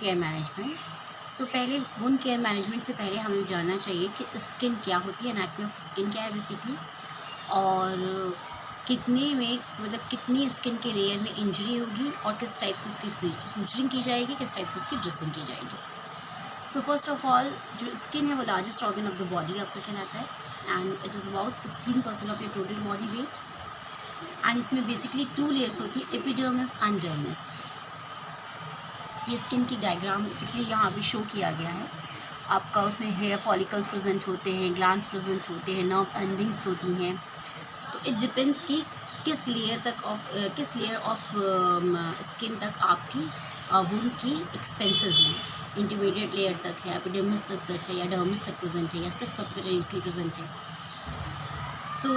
Care management. सो पहले wound care management से पहले हमें जानना चाहिए कि स्किन क्या होती है, एनाटॉमी ऑफ स्किन क्या है बेसिकली, और कितने में मतलब कितनी स्किन के लेयर में इंजरी होगी और किस टाइप से उसकी सूचरिंग की जाएगी, किस टाइप से उसकी ड्रेसिंग की जाएगी। सो फर्स्ट ऑफ ऑल जो स्किन है वो largest organ of the body आपका कहलाता है and it is about 16% of your total body weight. And इसमें बेसिकली 2 लेयर्स होती है, एपिडर्मिस एंड डर्मिस। ये स्किन की डायग्राम टिपली यहाँ पे शो किया गया है आपका। उसमें हेयर फॉलिकल्स प्रेजेंट होते हैं, ग्लैंड्स प्रेजेंट होते हैं, नर्व एंडिंग्स होती हैं। तो इट डिपेंड्स कि किस लेयर ऑफ स्किन तक आपकी वुंड की एक्सपेंसेस हैं। इंटरमीडिएट लेयर तक है, एपिडर्मिस तक सिर्फ है, या डर्मिस तक प्रेजेंट है, या सिर्फ सबक्यूटेनियसली प्रेजेंट है। सो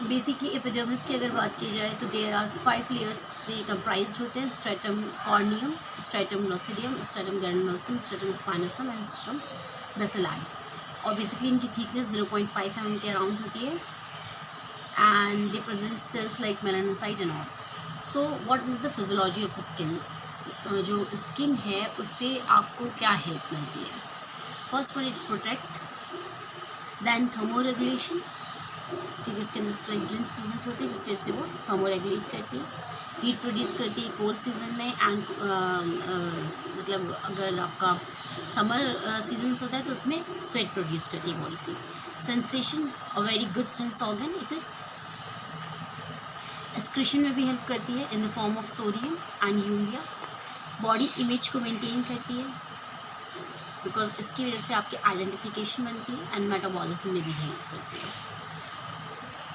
बेसिकली एपिडर्मिस की अगर बात की जाए तो देयर आर 5 लेयर्स से कंप्राइज्ड होते हैं। Stratum corneum, stratum glossidium, stratum granulosum, stratum spinosum and stratum basale. और बेसिकली इनकी थिकनेस 0.5 mm के अराउंड होती है and they present cells like melanocyte and all. So what is the physiology of skin? जो skin है उससे आपको क्या हेल्प मिलती है? First one, it protect, then thermoregulation, क्योंकि उसके अंदर ग्लिंस प्रेजेंट होते हैं जिसकी वजह से वो थर्मोरेगुलेट करती है। हीट प्रोड्यूस करती है कोल्ड सीजन में एंड मतलब अगर आपका समर सीजन्स होता है तो उसमें स्वेट प्रोड्यूस करती है बॉडी से। Sensation, a very good sense organ it is. Excretion में भी हेल्प करती है in the form of sodium and urea. Body image को मेंटेन करती है बिकॉज इसकी वजह से आपकी आइडेंटिफिकेशन बनती है एंड मेटाबॉलिज्म में भी हेल्प करती है।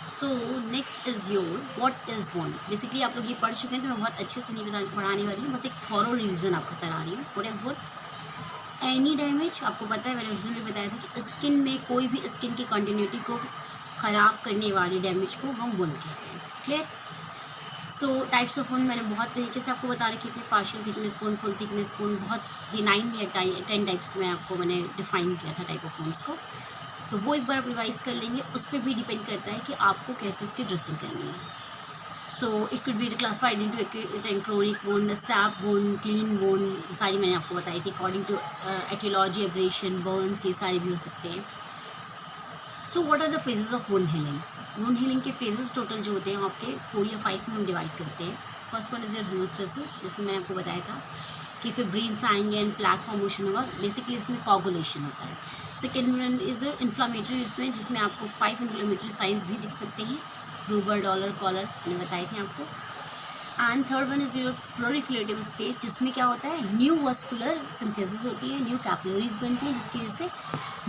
So next is your what is wound. Basically आप लोग ये पढ़ चुके हैं तो मैं बहुत अच्छे से नहीं पढ़ाने वाली हूँ, बस एक थॉरो रिविजन आपका करा रही हूँ। What is wound? Any damage, आपको पता है मैंने उस दिन भी बताया था कि स्किन में कोई भी स्किन की कंटिन्यूटी को ख़राब करने वाली डैमेज को हम वुंड कहते हैं। Clear? So types of wound मैंने बहुत तरीके से आपको बता रखे थे। Partial thickness wound, full thickness wound, बहुत ही 9 या 10 टाइप्स में आपको मैंने डिफाइन किया था टाइप ऑफ वुंड्स को। तो वो एक बार आप रिवाइज कर लेंगे। उस पर भी डिपेंड करता है कि आपको कैसे उसकी ड्रेसिंग करनी है। So it could be classified into acute and chronic wound, stab wound, clean wound, सारी मैंने आपको बताई थी according to aetiology, abrasion, burns, ये सारे भी हो सकते हैं। So what are the phases of wound healing? Wound healing के फेजेस टोटल जो होते हैं आपके 4 या 5 में हम डिवाइड करते हैं। First one is your haemostasis, जिसमें मैंने आपको बताया था कि फिब्रिल्स आएंगे एंड प्लैक फॉर्मेशन होगा। बेसिकली इसमें कोगुलेशन होता है। सेकेंड वन इज़ इन्फ्लामेटरी, जिसमें आपको 5 इन्फ्लामेटरी साइंस भी दिख सकते हैं, रूबर, डॉलर, कॉलर, मैंने बताए थे आपको। And third one is your proliferative stage, जिसमें क्या होता है, न्यू वस्कुलर सिंथेसिस होती है, न्यू कैपिलरीज बनती हैं, जिसकी वजह से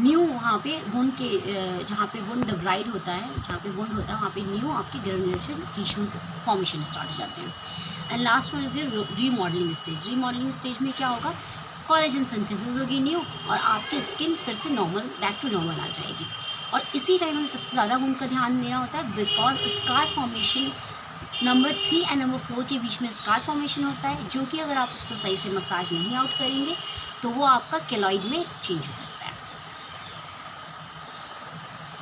न्यू वहाँ पे वुंड के जहाँ पे वुंड डिवाइड होता है, जहाँ पे वुंड होता है वहाँ पे न्यू आपके ग्रेनुलेशन टिश्यूज फॉर्मेशन स्टार्ट हो जाते हैं। And last one is your remodelling stage. Remodelling stage में क्या होगा, कोलेजन सिंथेसिस होगी न्यू, और आपकी स्किन फिर से नॉर्मल, बैक टू नॉर्मल आ जाएगी। और इसी टाइम हमें सबसे ज़्यादा वुंड का ध्यान देना होता है because scar formation number 3 and number 4 के बीच में स्कार फॉर्मेशन होता है, जो कि अगर आप उसको सही से मसाज नहीं आउट करेंगे तो वो आपका केलॉइड में चेंज हो सकता है।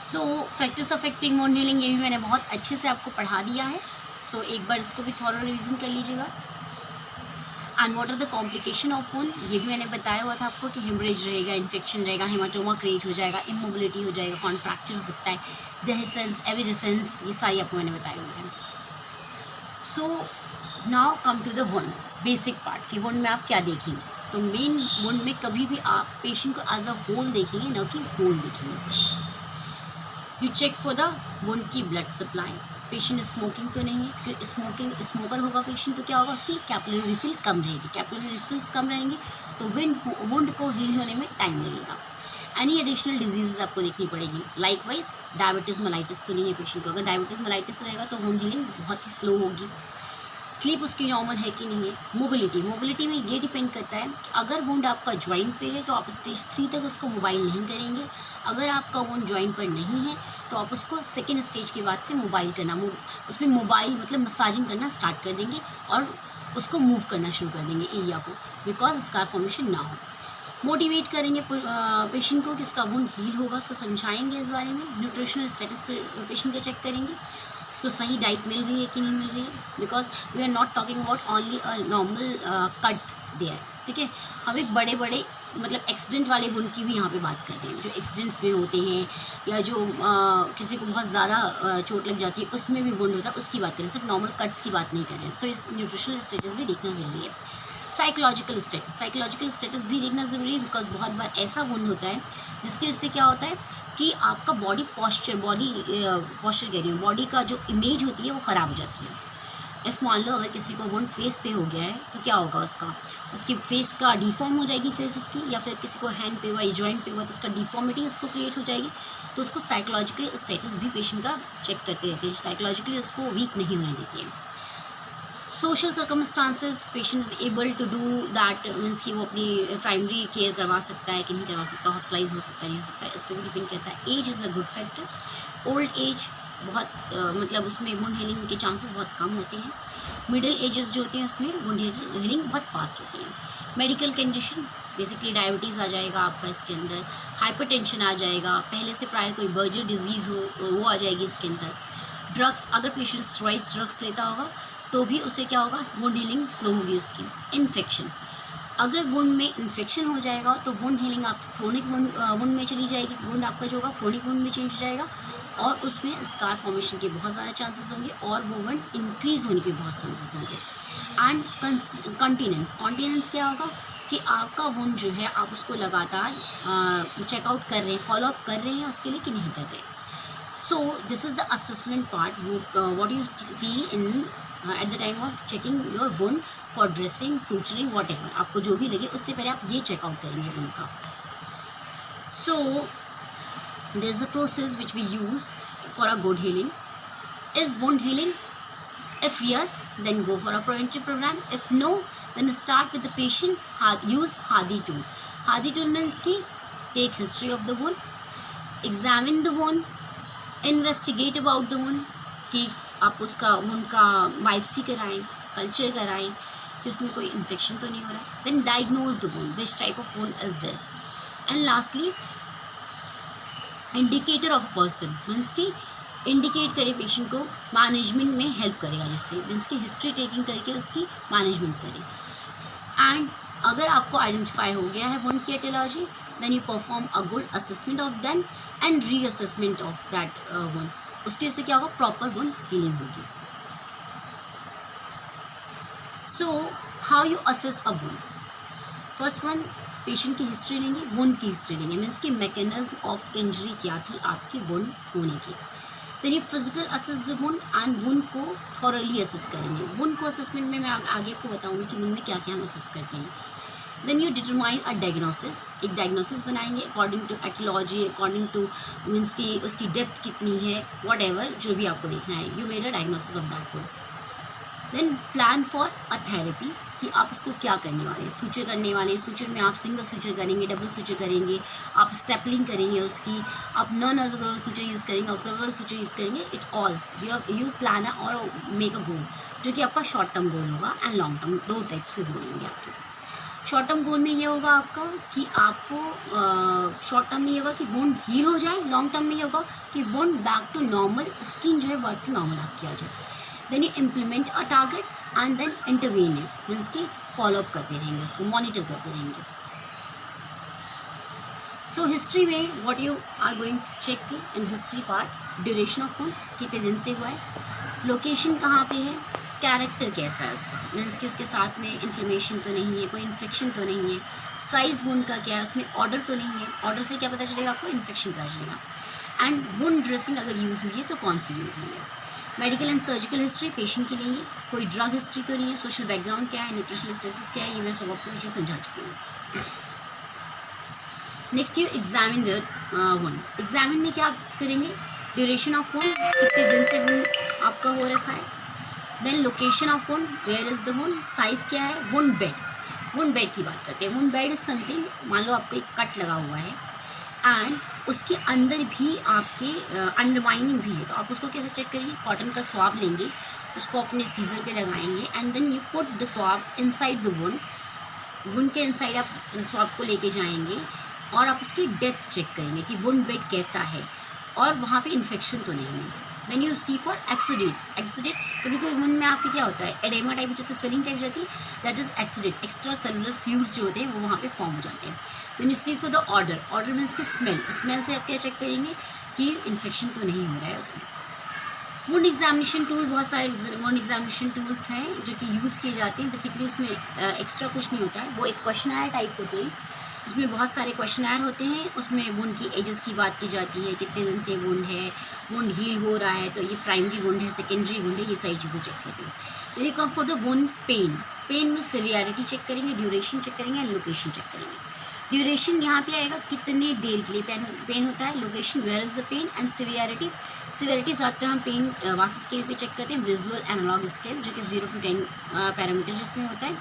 सो फैक्टर्स अफेक्टिंग वुंड हीलिंग, ये भी मैंने बहुत अच्छे से आपको पढ़ा दिया है। सो एक बार इसको भी थॉरो रिवीजन कर लीजिएगा। And what are the complication of wound, ये भी मैंने बताया हुआ था आपको कि हेमरेज रहेगा, इन्फेक्शन रहेगा, हेमाटोमा क्रिएट हो जाएगा, इमोबिलिटी हो जाएगा, कॉन्ट्रैक्चर हो सकता है, डेहिसेंस, एविडेसेंस, ये सारी आपको मैंने बताए हुए थे। So now come to the wound basic part कि वुंड में आप क्या देखेंगे। तो मेन वुंड में कभी भी आप पेशेंट को एज अ होल देखेंगे, न कि होल देखेंगे सिर्फ। You check for the wound की ब्लड सप्लाई। पेशेंट स्मोकिंग तो नहीं है, क्योंकि स्मोकर होगा पेशेंट तो क्या होगा, उसकी कैपिलरी रिफिल कम रहेगी। कैपिलरी रिफिल्स कम रहेंगी तो वुंड को हील होने में टाइम लगेगा। एनी एडिशनल डिजीजेज आपको देखनी पड़ेगी। लाइकवाइज डायबिटीज़ मेलाइटिस तो नहीं है पेशेंट को, अगर डायबिटीज़ मेलाइटिस रहेगा तो वुंड हीलिंग बहुत ही स्लो होगी। स्लीप उसकी नॉर्मल है कि नहीं है। मोबिलिटी में ये डिपेंड करता है कि अगर वुंड आपका जॉइंट पे है तो आप स्टेज 3 तक उसको मोबाइल नहीं करेंगे। अगर आपका वुंड जॉइंट पर नहीं है तो आप उसको सेकेंड स्टेज के बाद से मोबाइल करना, उसमें मोबाइल मतलब मसाजिंग करना स्टार्ट कर देंगे और उसको मूव करना शुरू कर देंगे एरिया को, बिकॉज स्कार फॉर्मेशन ना हो। मोटिवेट करेंगे पेशेंट को कि उसका वुंड हील होगा, उसको समझाएंगे इस बारे में। न्यूट्रिशनल स्टेटस पेशेंट का चेक करेंगे, उसको सही डाइट मिल रही है कि नहीं मिल रही है, because we are not talking about only a normal cut there. ठीक है। हम एक बड़े बड़े मतलब एक्सीडेंट वाले वुंड की भी यहाँ पे बात कर रहे हैं, जो एक्सीडेंट्स में होते हैं या जो किसी को बहुत ज़्यादा चोट लग जाती है उसमें भी वुंड होता है, उसकी बात करें, सिर्फ नॉर्मल कट्स की बात नहीं कर रहे हैं। सो इस न्यूट्रिशनल स्टेटस भी देखना ज़रूरी है। साइकोलॉजिकल स्टेटस भी देखना ज़रूरी है, बिकॉज बहुत बार ऐसा वुंड होता है जिसकी वजह से क्या होता है कि आपका बॉडी पोस्चर कह रही हूँ, बॉडी का जो इमेज होती है वो ख़राब हो जाती है। इफ़ मान लो अगर किसी को वुंड फेस पे हो गया है तो क्या होगा, उसकी फेस का डिफॉर्म हो जाएगी फेस उसकी, या फिर किसी को हैंड पे हुआ, जॉइंट पे हुआ तो उसका डिफॉर्मिटी उसको क्रिएट हो जाएगी। तो उसको साइकोलॉजिकल स्टेटस भी पेशेंट का चेक करते रहते हैं, साइकोलॉजिकली उसको वीक नहीं होने देते हैं। Social circumstances, patient is able to do that, means कि वो अपनी प्राइमरी केयर करवा सकता है कि नहीं करवा सकता, हॉस्पिटलाइज हो सकता है नहीं हो सकता है, इस पर भी डिपेंड करता है। Age is a good factor. Old age बहुत मतलब उसमें वुंड हीलिंग के चांसेस बहुत कम होते हैं। मिडिल एजेस जो होते हैं उसमें वुंड हीलिंग बहुत फास्ट होती है। मेडिकल कंडीशन बेसिकली डायबिटीज़ आ जाएगा आपका इसके अंदर, हाइपरटेंशन आ जाएगा, पहले से प्रायर कोई बर्जर डिजीज़ हो वो आ जाएगी इसके अंदर। ड्रग्स, अगर पेशेंट स्टेरॉइड्स ड्रग्स लेता होगा तो भी उसे क्या होगा, वुंड हीलिंग स्लो होगी उसकी। इन्फेक्शन, अगर वुंड में इन्फेक्शन हो जाएगा तो वुंड हीलिंग आपकी क्रोनिक वुंड में चली जाएगी, वुंड आपका जो होगा क्रोनिक वुंड में चेंज हो जाएगा और उसमें स्कार फॉर्मेशन के बहुत ज़्यादा चांसेस होंगे और वो वुंड इंक्रीज़ होने के बहुत चांसेस होंगे। एंड कॉन्टिनेंस क्या होगा कि आपका वुंड जो है आप उसको लगातार चेकआउट कर रहे हैं, फॉलोअप कर रहे हैं उसके लिए कि नहीं कर रहे हैं। So this is the assessment part what you see in at the time of checking your wound for dressing, suturing, whatever आपको जो भी लगे उससे पहले आप ये चेकआउट करेंगे वुंड का। सो there is a process which we use for a good healing. Is wound healing? If yes, then go for a preventive program. If no, then start with the patient, use Hadi tool. Hadi tool means ki take history of the wound, examine the wound, investigate about the wound, कि आप उसका wound का biopsy कराएं, culture कराएं कि उसमें कोई infection तो नहीं हो रहा है। Then diagnose the wound, which type of wound is this, and lastly indicator of person, means कि इंडिकेट करे पेशेंट को, मैनेजमेंट में हेल्प करेगा, जिससे मीन्स की हिस्ट्री टेकिंग करके उसकी मैनेजमेंट करें। एंड अगर आपको आइडेंटिफाई हो गया है वुंड की aetiology, then you perform a good assessment of them and reassessment of that wound. उसकी वजह से क्या होगा, प्रॉपर वुंड हीलिंग होगी। So how you assess a wound? First one, patient की हिस्ट्री लेंगे, वुंड की हिस्ट्री लेंगे, मीन्स कि मैकेनिज्म ऑफ इंजरी क्या थी आपकी वुंड होने की। देन ये physical assess the wound and wound को थॉरली असेस करेंगे। वुंड को असेसमेंट में मैं आगे आपको बताऊंगी कि वुंड में क्या क्या हम असेस करते हैं। Then you determine a diagnosis, एक डायग्नोसिस बनाएंगे according to aetiology, according to means कि उसकी डेप्थ कितनी है, वॉट एवर जो भी आपको देखना है, you made a diagnosis of that wound. Then plan for a therapy, कि आप उसको क्या करने वाले हैं। सूचर करने वाले हैं, सूचर में आप सिंगल सूचर करेंगे, डबल सूचर करेंगे, आप स्टेपलिंग करेंगे उसकी, आप नॉन ऑब्जर्वेबल सूचर यूज़ करेंगे, ऑब्जर्वेबल सूचर यूज़ करेंगे। इट ऑल यू प्लान है और मेक अ गोल, जो कि आपका शॉर्ट टर्म गोल होगा एंड लॉन्ग टर्म, दो टाइप्स के गोल होंगे आपके। शॉर्ट टर्म गोल में ये होगा आपका कि आपको शॉर्ट टर्म में ये होगा कि वुंड हील हो जाए, लॉन्ग टर्म में ये होगा कि wound back to normal, skin जो है बैक टू नॉर्मल आपकी आ जाए। Then you implement a target and then intervene it, means कि फॉलोअप करते रहेंगे, उसको मॉनिटर करते रहेंगे। सो हिस्ट्री में what you are going to check in history part, duration of wound, कितने दिन से हुआ है, लोकेशन कहाँ पे है, कैरेक्टर कैसा है उसका, मीन्स कि उसके साथ में इन्फ्लेमेशन तो नहीं है, कोई इन्फेक्शन तो नहीं है, साइज़ वुंड का क्या है, उसमें ऑर्डर तो नहीं है, ऑर्डर से क्या पता चलेगा आपको, इन्फेक्शन पता चलेगा। एंड वुंड ड्रेसिंग अगर यूज़ हुई है तो कौन सी यूज़ हुई है। Medical and surgical history patient की लेंगे, कोई ड्रग हिस्ट्री तो नहीं है, सोशल बैकग्राउंड क्या है, न्यूट्रिशनल स्टेटस क्या है, ये मैं सब आपको पीछे समझा चुकी हूँ। Next you examine the wound. Examine में क्या करेंगे, ड्यूरेशन ऑफ वुंड, कितने दिन से वुंड आपका हो रखा है। Then location of wound, where is the wound, size क्या है, वुंड बेड, वुंड बेड की बात करते हैं। वुंड बेड इज़ समथिंग, मान लो आपको एक कट लगा हुआ है एंड उसके अंदर भी आपके अंडरमाइनिंग भी है, तो आप उसको कैसे चेक करेंगे, कॉटन का स्वाब लेंगे, उसको अपने सीजर पे लगाएंगे and then you put the swab inside the wound, wound के इनसाइड आप स्वाब को लेके जाएंगे और आप उसकी डेप्थ चेक करेंगे कि वुंड बेड कैसा है और वहाँ पे इन्फेक्शन तो नहीं है। Then you see for exudates. Exudate कभी कभी वुंड में आपके क्या होता है, एडेमा टाइप जो होता है, स्वेलिंग टाइप जो होती है, that is exudate. Extracellular fluids जो होते हैं वो वहाँ पे फॉर्म हो जाते हैं। Then you see for the order. Order means की स्मेल। स्मेल से आप क्या चेक करेंगे कि इन्फेक्शन तो नहीं हो रहा है उसमें। वुंड एग्जामिनेशन टूल, बहुत सारे वुंड एग्जामिनेशन टूल्स हैं जो कि यूज़ किए जाते हैं। बेसिकली उसमें एक्स्ट्रा कुछ नहीं होता है, वो एक क्वेश्चनर टाइप होते हैं, उसमें बहुत सारे क्वेश्चनर होते हैं। उसमें वुंड की एजेस की बात की जाती है, कितने दिन से वुंड है, वुंड हील हो रहा है, तो ये प्राइमरी वुंड है, सेकेंडरी वुंड है, ये सारी चीज़ें चेक करते हैं। Then you come for the wound pain. Pain में सिवियरिटी चेक करेंगे, ड्यूरेशन चेक करेंगे एंड लोकेशन चेक करेंगे। ड्यूरेशन यहाँ पे आएगा कितने देर के लिए पेन होता है, location where is the pain, and severity. Severity ज़्यादातर हम पेन वास स्केल पे चेक करते हैं, विजुअल एनालॉग स्केल जो कि 0 to 10 पैरामीटर जिसमें होता है।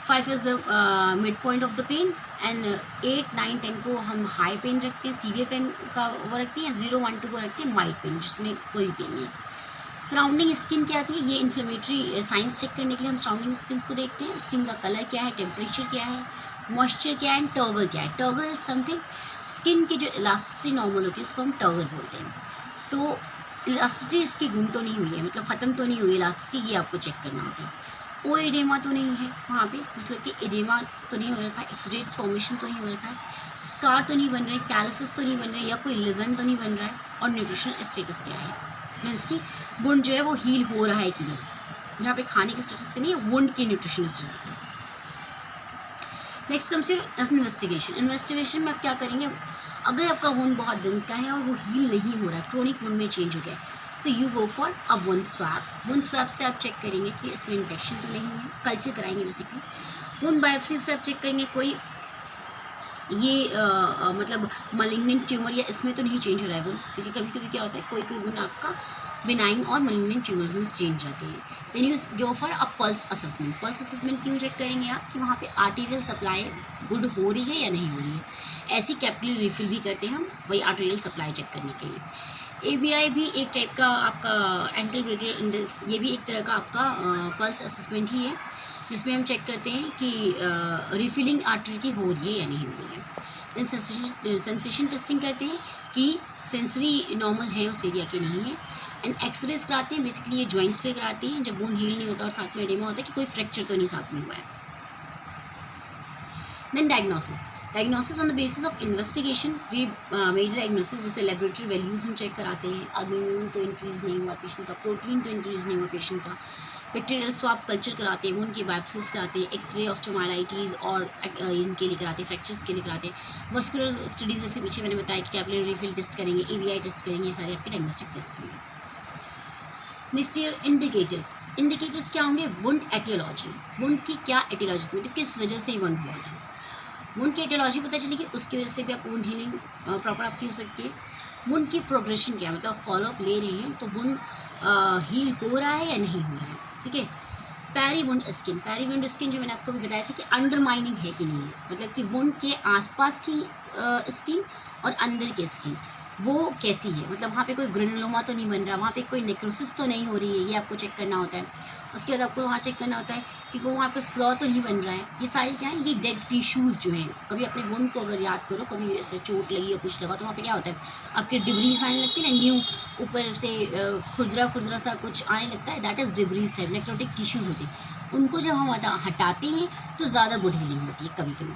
5 is the mid point of the pain, and 8, 9, 10 को हम हाई पेन रखते हैं, सीवियर पेन का वो रखते हैं। 0, 1, 2 को रखते हैं माइल्ड पेन, जिसमें कोई पेन नहीं है। सराउंडिंग स्किन क्या आती है, ये इन्फ्लेमेटरी साइंस चेक करने के लिए हम सराउंडिंग स्किन को देखते हैं। स्किन का कलर क्या है, टेम्परेचर क्या है, मॉइस्चर क्या है, टर्गर क्या है। टर्गर इज समथिंग, स्किन की जो इलास्टिसिटी नॉर्मल होती है उसको हम टर्गर बोलते हैं। तो इलास्टिसिटी इसकी गुम तो नहीं हुई है, मतलब ख़त्म तो नहीं हुई इलास्टिसिटी, ये आपको चेक करना होता है। ओ एडेमा तो नहीं है वहाँ पे, मतलब कि एडेमा तो नहीं हो रखा है, एक्सोडेट्स फॉर्मेशन तो नहीं हो रखा है, स्कार तो नहीं बन रहे, कैलसिस तो नहीं बन रहे, या कोई लिजन तो नहीं बन रहा है, और न्यूट्रिशनल स्टेटस क्या है, मीन्स की वुंड जो है वो हील हो रहा है कि नहीं। यहाँ पे खाने के स्टेटस से नहीं है, वुंड के न्यूट्रिशनल स्टेटस से। Next comes your investigation. Investigation में आप क्या करेंगे, अगर आपका वुंड बहुत दिन का है और वो हील नहीं हो रहा है, क्रोनिक वुंड में चेंज हो गया है, तो you go for a wound swab. Wound swab से आप चेक करेंगे कि इसमें इन्फेक्शन तो नहीं है, कल्चर कराएंगे बेसिकली। वुंड बायोप्सी से आप चेक करेंगे कोई ये मतलब मलिग्नेंट ट्यूमर या इसमें तो नहीं चेंज हो रहा है वुंड, क्योंकि कभी कभी क्या होता है कोई कोई वुंड आपका बिनाइन और मलिग्नेंट ट्यूमर्स में चेंज जाते हैं। Then you go for a pulse assessment. Pulse assessment क्यों चेक करेंगे आप कि वहाँ पे आर्टीरियल सप्लाई गुड हो रही है या नहीं हो रही है। ऐसी कैपिलरी रिफिल भी करते हैं हम वही आर्टीरियल सप्लाई चेक करने के लिए। ABI भी एक टाइप का आपका एंटी ब्रेडियल इंडेक्स, ये भी एक तरह का आपका पल्स असेसमेंट ही है, जिसमें हम चेक करते हैं कि रिफिलिंग आर्टरी की हो रही है या नहीं हो रही है। देन सेंसेशन टेस्टिंग करते हैं कि सेंसरी नॉर्मल है उस एरिया की नहीं है। एंड एक्सरेज कराते हैं, बेसिकली ये जॉइंट्स पे कराते हैं जब वुंड हील नहीं होता और साथ में एडेमा होता है कि कोई फ्रैक्चर तो नहीं साथ में हुआ है। Then diagnosis. Diagnosis on the basis of investigation we made diagnosis, जैसे लेबोरेटरी वैल्यूज़ हम चेक कराते हैं, एल्बुमिन तो इंक्रीज़ नहीं हुआ पेशेंट का, प्रोटीन तो इंक्रीज़ नहीं हुआ पेशेंट का, बैक्टीरियल स्वाब कल्चर कराते हैं, वुंड की बायोप्सीज कराते हैं, एक्सरे ऑस्टोमाइलाइटिस और इनके लिए कराते हैं, फ्रैक्चर्स के लिए कराते हैं, मस्कुलर स्टडीज़ जैसे पीछे मैंने बताया कि कैपिलरी रिफिल टेस्ट करेंगे, ABI टेस्ट करेंगे, ये सारे आपके डायग्नोस्टिक टेस्ट होंगे। Next year indicators. इंडिकेटर्स क्या होंगे, वुंड एटियोलॉजी, वुंड की क्या एटियोलॉजी, मतलब किस वजह से वुंड हुआ था, वुंड की एटियोलॉजी पता चलेगी, उसकी वजह से भी आप वुंड हीलिंग प्रॉपर आपकी हो सकती है। वुंड की प्रोग्रेशन क्या है, मतलब फॉलोअप ले रहे हैं तो वुंड हील हो रहा है या नहीं हो रहा है, ठीक है। पैरी वुंड स्किन, पैरी वुंड स्किन जो मैंने आपको भी बताया था कि अंडरमाइनिंग है कि नहीं है, मतलब कि वुंड के आसपास की स्किन और अंदर की स्किन वो कैसी है, मतलब वहाँ पे कोई ग्रेनुलोमा तो नहीं बन रहा, वहाँ पे कोई नेक्रोसिस तो नहीं हो रही है, ये आपको चेक करना होता है। उसके बाद आपको वहाँ चेक करना होता है कि वो वहाँ पे स्लॉ तो नहीं बन रहा है। ये सारी क्या है, ये डेड टिश्यूज़ जो हैं, कभी अपने वुंड को अगर याद करो, कभी ऐसे चोट लगी या कुछ लगा तो वहाँ पे क्या होता है, आपके डिब्रीज आने लगती है ना, न्यू ऊपर से खुरदरा खुरदरा सा कुछ आने लगता है, that is debris type, necrotic tissues होती है। उनको जब हम हटाते हैं तो ज़्यादा गुड हीलिंग होती है। कभी कभी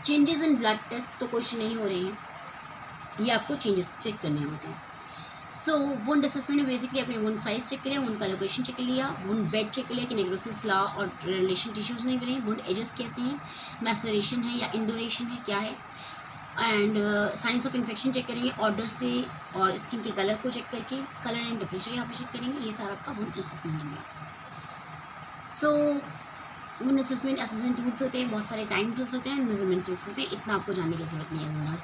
चेंजेस इन ब्लड टेस्ट तो कुछ नहीं हो रहे हैं, ये आपको चेंजेस चेक करने होते हैं। सो वुंड असेसमेंट में बेसिकली अपने वुंड साइज चेक किया, वुंड का लोकेशन चेक लिया, वुंड बेड चेक किया कि नेक्रोसिस ला और रिलेशन टिश्यूज़ नहीं बने, वुंड एजेस कैसे हैं, मैसरेशन है या इंडोरेशन है क्या है, and science of infection check करेंगे ऑर्डर से, और स्किन के कलर को चेक करके, कलर एंड टेम्परेचर यहाँ पे चेक करेंगे। ये सारा आपका वुंड असेसमेंट हो गया। सो वुंड असेसमेंट टूल्स होते हैं, बहुत सारे टाइम टूल्स होते हैं, मेजरमेंट टूल्स होते हैं, इतना आपको जानने की ज़रूरत नहीं है ज़रा।